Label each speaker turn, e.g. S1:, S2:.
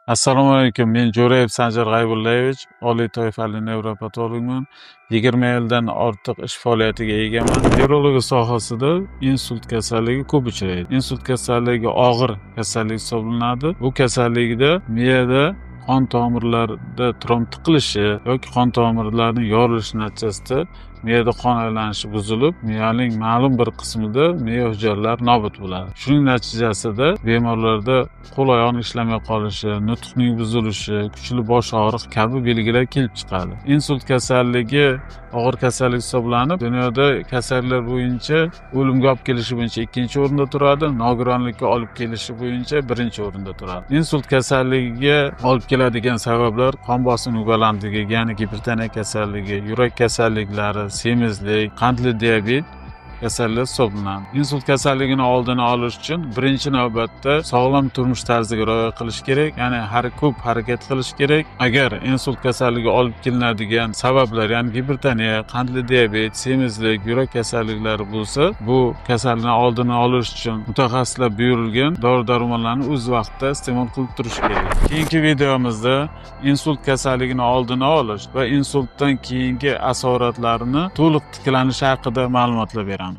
S1: Assalomu alaykum. Men Jo'rayev Sanjar G'aybullaevich, oliy toifali nevropatologman. 20 yildan ortiq ish faoliyatiga egaman. Nevrologiya sohasida insult kasalligi ko'p uchraydi. Insult kasalligi og'ir kasallik hisoblanadi. Bu kasallikda miyada qon tomirlarida tromb tiqilishi yoki qon tomirlarining yorilishi natijasida miyada qon aylanishi buzilib, miyaning ma'lum bir qismida miya hujayralari nobud bo'ladi. Shuning natijasida bemorlarda qo'l oyoqning ishlamay qolishi, nutqning buzilishi, kuchli bosh og'riq kabi belgilar kelib chiqadi. Insult kasalligi og'ir kasallik hisoblanib, dunyoda kasalliklar bo'yicha o'limga olib kelishi bo'yicha 2-o'rinda turadi, nogironlikka olib kelishi bo'yicha 1-o'rinda turadi. Insult kasalligiga olib keladigan sabablar qon bosimi balandligi, ya'ni gipertoniya kasalligi, yurak kasalliklari, semizlik, qandli diabet kasallik hisoblanadi. Insult kasalligini oldini olish uchun birinchi navbatda sog'lom turmush tarziga rioya qilish kerak, ya'ni ko'p harakat qilish kerak. Agar insult kasalligi olib kelinadigan sabablar, ya'ni gipertoniya, qandli diabet, semizlik, yurak kasalliklari bo'lsa, bu kasallikni oldini olish uchun mutaxassislar buyurilgan dori-darmonlarni o'z vaqtida iste'mol qilib turish kerak. Keyingi videomizda insult kasalligini oldini olish va insultdan keyingi asoratlarini to'liq tiklanishi haqida ma'lumotlar beramiz.